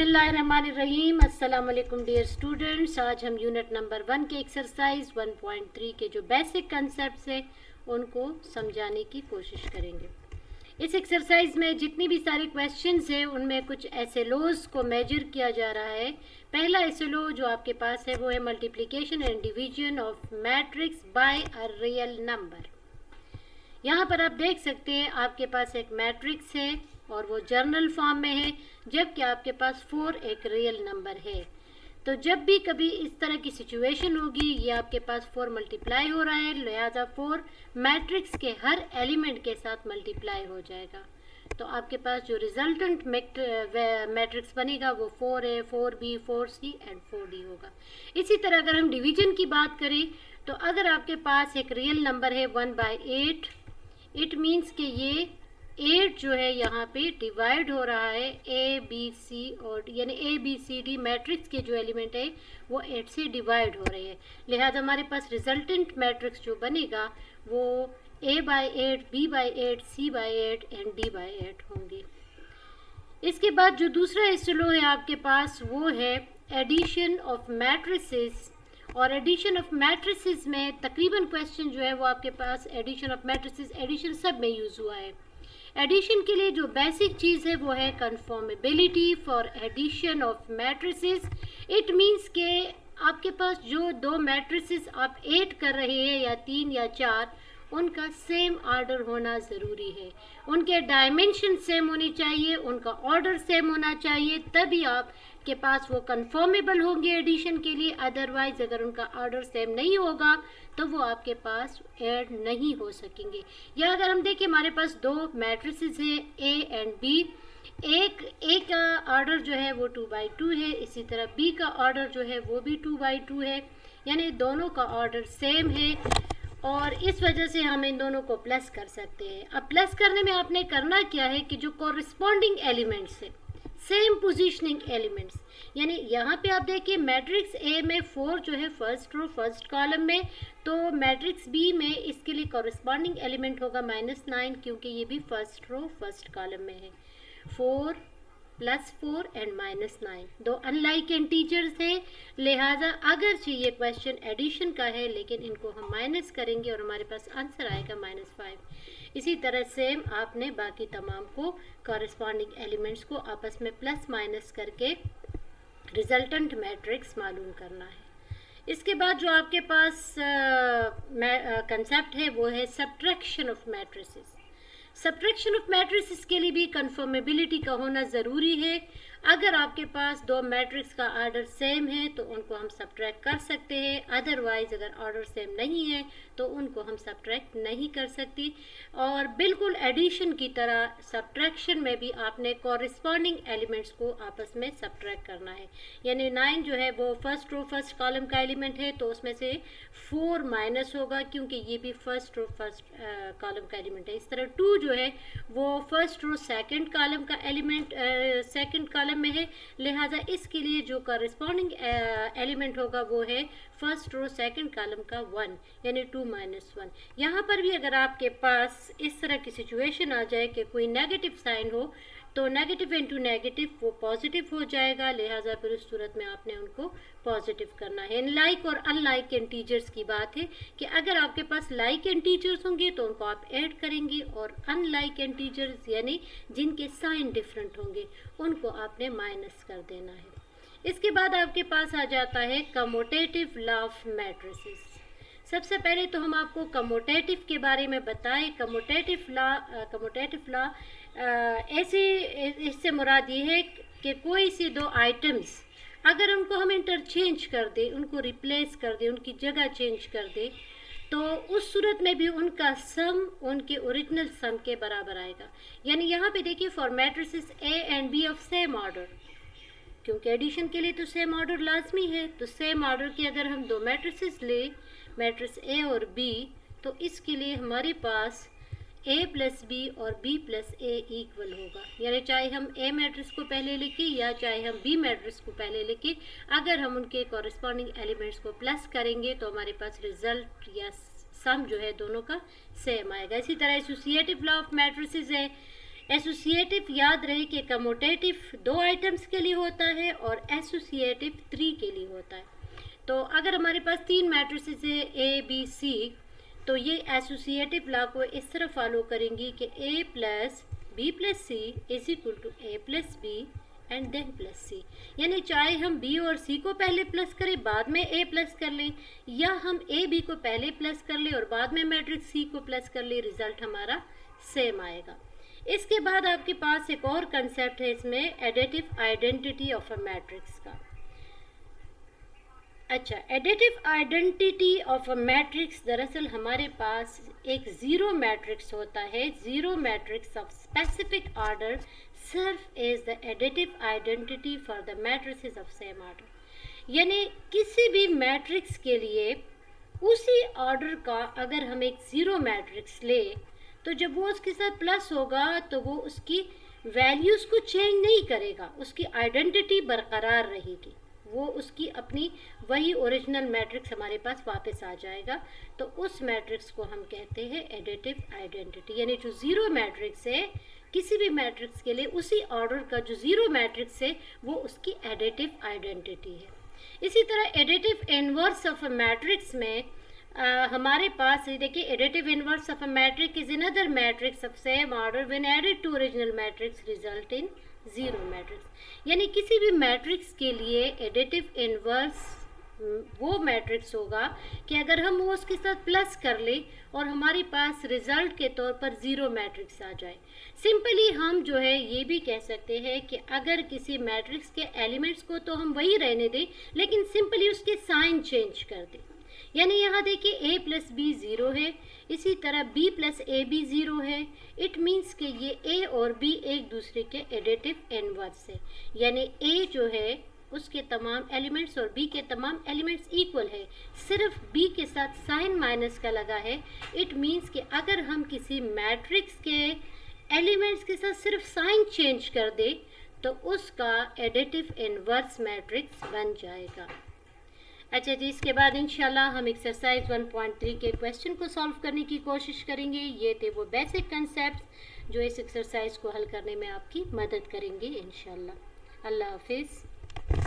बिस्मिल्लाहिर्रहमानिर्रहीम। अस्सलाम वालेकुम डियर स्टूडेंट्स। आज हम यूनिट नंबर 1 के एक्सरसाइज 1.3 के जो बेसिक कंसेप्ट्स हैं उनको समझाने की कोशिश करेंगे। इस एक्सरसाइज में जितनी भी सारे क्वेश्चंस हैं उनमें कुछ ऐसे लॉज को मेजर किया जा रहा है। पहला ऐसे लॉ जो आपके पास है वो है multiplication and division of matrix bye a real number. यहाँ पर आप देख सकते हैं आपके पास एक मैट्रिक्स है और वो जर्नल फॉर्म में है, जबकि आपके पास 4 एक रियल नंबर है। तो जब भी कभी इस तरह की सिचुएशन होगी, ये आपके पास 4 मल्टीप्लाई हो रहा है, लिहाजा 4 मैट्रिक्स के हर एलिमेंट के साथ मल्टीप्लाई हो जाएगा। तो आपके पास जो रिजल्टेंट मैट्रिक्स बनेगा वो 4 है, 4b, 4c एंड 4d होगा। इसी तरह अगर हम डिवीजन की बात करें तो अगर आपके पास एक रियल नंबर है 1/8, इट मीन्स कि ये 8 जो है यहाँ पे डिवाइड हो रहा है ए बी सी और यानी A B C D matrix के जो एलिमेंट है वो 8 से डिवाइड हो रहे हैं। लिहाजा हमारे पास रिजल्टेंट मैट्रिक्स जो बनेगा वो A/8, B/8, C/8 and D/8 होंगे। इसके बाद जो दूसरा एसएलओ है आपके पास वो है एडिशन ऑफ मैट्रिसेस। और एडिशन ऑफ मैट्रिसेस में तकरीबन क्वेश्चन जो है वो आपके पास एडिशन ऑफ मैट्रिसेस, एडिशन सब में यूज़ हुआ है। एडिशन के लिए जो बेसिक चीज़ है वो है conformability for addition of matrices. It means के आपके पास जो दो मैट्रिसेस आप ऐड कर रहे हैं या 3 या 4, उनका सेम ऑर्डर होना ज़रूरी है, उनके डायमेंशन सेम होनी चाहिए, उनका ऑर्डर सेम होना चाहिए, तभी आपके पास वो कन्फर्मेबल होंगे एडिशन के लिए। अदरवाइज अगर उनका ऑर्डर सेम नहीं होगा तो वो आपके पास ऐड नहीं हो सकेंगे। या अगर हम देखें हमारे पास दो मैट्रिसेस हैं ए एंड बी, एक का ऑर्डर जो है वो 2/2 है, इसी तरह बी का ऑर्डर जो है वो भी 2/2 है, यानी दोनों का ऑर्डर सेम है और इस वजह से हम इन दोनों को प्लस कर सकते हैं। अब प्लस करने में आपने करना क्या है कि जो कॉरस्पॉन्डिंग एलिमेंट्स है, सेम पोजीशनिंग एलिमेंट्स, यानी यहाँ पे आप देखिए मैट्रिक्स ए में 4 जो है फर्स्ट रो फर्स्ट कॉलम में, तो मैट्रिक्स बी में इसके लिए कॉरस्पॉन्डिंग एलिमेंट होगा -9, क्योंकि ये भी फर्स्ट रो फर्स्ट कॉलम में है। 4 + 4 एंड -9 दो अनलाइक इंटीजर्स है, लिहाजा अगर ये क्वेश्चन एडिशन का है लेकिन इनको हम माइनस करेंगे और हमारे पास आंसर आएगा -5। इसी तरह सेम आपने बाकी तमाम को कॉरस्पॉन्डिंग एलिमेंट्स को आपस में प्लस माइनस करके रिजल्टेंट मैट्रिक्स मालूम करना है। इसके बाद जो आपके पास कंसेप्ट है वो है subtraction of matrices. Subtraction of matrices के लिए भी कन्फर्मेबिलिटी का होना ज़रूरी है। अगर आपके पास दो मैट्रिक्स का ऑर्डर सेम है तो उनको हम सब्ट्रैक्ट कर सकते हैं, अदरवाइज अगर ऑर्डर सेम नहीं है तो उनको हम सब्ट्रैक्ट नहीं कर सकती। और बिल्कुल एडिशन की तरह सब्ट्रैक्शन में भी आपने कॉरस्पॉन्डिंग एलिमेंट्स को आपस में सब्ट्रैक्ट करना है। यानी 9 जो है वो फर्स्ट रो फर्स्ट कॉलम का एलिमेंट है, तो उसमें से 4 माइनस होगा क्योंकि ये भी फर्स्ट रो फर्स्ट कॉलम का एलिमेंट है। इस तरह 2 जो है वो फर्स्ट रो सेकंड कॉलम का एलिमेंट सेकंड कॉलम में है, लिहाजा इसके लिए जो कॉरस्पॉन्डिंग एलिमेंट होगा वो है फर्स्ट रो सेकंड कॉलम का 1, यानी 2 - 1। यहाँ पर भी अगर आपके पास इस तरह की सिचुएशन आ जाए कि कोई नेगेटिव साइन हो तो नेगेटिव इंटू नेगेटिव वो पॉजिटिव हो जाएगा, लिहाजा फिर उस सूरत में आपने उनको पॉजिटिव करना है। लाइक और अनलाइक इंटीजर्स की बात है कि अगर आपके पास लाइक इंटीजर्स होंगे तो उनको आप ऐड करेंगे और अनलाइक इंटीजर्स यानी जिनके साइन डिफरेंट होंगे उनको आपने माइनस कर देना है। इसके बाद आपके पास आ जाता है कमोटेटिव लॉ ऑफ मैट्रिसेस। सबसे पहले तो हम आपको कमोटेटिव के बारे में बताएं। कमोटेटिव लॉ ऐसे इससे मुराद ये है कि कोई सी दो आइटम्स अगर उनको हम इंटरचेंज कर दें, उनको रिप्लेस कर दें, उनकी जगह चेंज कर दें, तो उस सूरत में भी उनका सम उनके ओरिजिनल सम के बराबर आएगा। यानी यहाँ पे देखिए for matrices A and B of same order, क्योंकि एडिशन के लिए तो सेम ऑर्डर लाजमी है, तो सेम ऑर्डर के अगर हम दो मैट्रिसेस ले, मैट्रिक्स ए और बी, तो इसके लिए हमारे पास a + b और b + a इक्वल होगा। यानी चाहे हम a मैट्रिक्स को पहले लिखें या चाहे हम b मैट्रिक्स को पहले लिखें, अगर हम उनके कॉरस्पॉन्डिंग एलिमेंट्स को प्लस करेंगे तो हमारे पास रिजल्ट या सम जो है दोनों का सेम आएगा। इसी तरह एसोसिएटिव लॉ ऑफ मैट्रिसेस है, एसोसिएटिव याद रहे कि कमोटेटिव 2 आइटम्स के लिए होता है और एसोसिएटिव 3 के लिए होता है। तो अगर हमारे पास 3 मैट्रिसेस है ए बी सी, तो ये एसोसिएटिव लॉ को इस तरह फॉलो करेंगी कि A plus B plus C is equal to A plus B and then plus C. यानी चाहे हम बी और सी को पहले प्लस करें बाद में ए प्लस कर लें, या हम ए बी को पहले प्लस कर लें और बाद में मैट्रिक्स सी को प्लस कर लें, रिजल्ट हमारा सेम आएगा। इसके बाद आपके पास एक और कंसेप्ट है इसमें, additive identity of a matrix का। अच्छा, additive identity of a matrix, दरअसल हमारे पास एक ज़ीरो मैट्रिक्स होता है, zero matrix of specific order serve as the additive identity for the matrices of same order. यानी किसी भी मैट्रिक्स के लिए उसी ऑर्डर का अगर हम एक ज़ीरो मैट्रिक्स ले, तो जब वो उसके साथ प्लस होगा तो वो उसकी वैल्यूज़ को चेंज नहीं करेगा, उसकी आइडेंटिटी बरकरार रहेगी, वो उसकी अपनी वही ओरिजिनल मैट्रिक्स हमारे पास वापस आ जाएगा। तो उस मैट्रिक्स को हम कहते हैं एडिटिव आइडेंटिटी। यानी जो ज़ीरो मैट्रिक्स है, किसी भी मैट्रिक्स के लिए उसी ऑर्डर का जो ज़ीरो मैट्रिक्स है वो उसकी एडिटिव आइडेंटिटी है। इसी तरह additive inverse of a matrix में हमारे पास देखिए, additive inverse of a matrix is another matrix of same order when added to original matrix result in zero matrix. यानी किसी भी मैट्रिक्स के लिए एडिटिव इनवर्स वो मैट्रिक्स होगा कि अगर हम वो उसके साथ प्लस कर लें और हमारे पास रिजल्ट के तौर पर ज़ीरो मैट्रिक्स आ जाए। सिंपली हम जो है ये भी कह सकते हैं कि अगर किसी मैट्रिक्स के एलिमेंट्स को तो हम वही रहने दें, लेकिन सिंपली उसके साइन चेंज कर दें। यानी यहाँ देखिए ए प्लस बी ज़ीरो है, इसी तरह B plus A B zero है। इट मीन्स कि ये ए और बी एक दूसरे के एडिटिव इनवर्स है। यानी ए जो है उसके तमाम एलिमेंट्स और बी के तमाम एलिमेंट्स इक्वल है, सिर्फ बी के साथ साइन माइनस का लगा है। इट मीन्स कि अगर हम किसी मैट्रिक्स के एलिमेंट्स के साथ सिर्फ साइन चेंज कर दे तो उसका एडिटिव इनवर्स मैट्रिक्स बन जाएगा। अच्छा जी, इसके बाद इंशाल्लाह हम एक्सरसाइज 1.3 के क्वेश्चन को सॉल्व करने की कोशिश करेंगे। ये थे वो बेसिक कंसेप्ट जो इस एक्सरसाइज को हल करने में आपकी मदद करेंगे इंशाल्लाह। अल्लाह हाफिज़।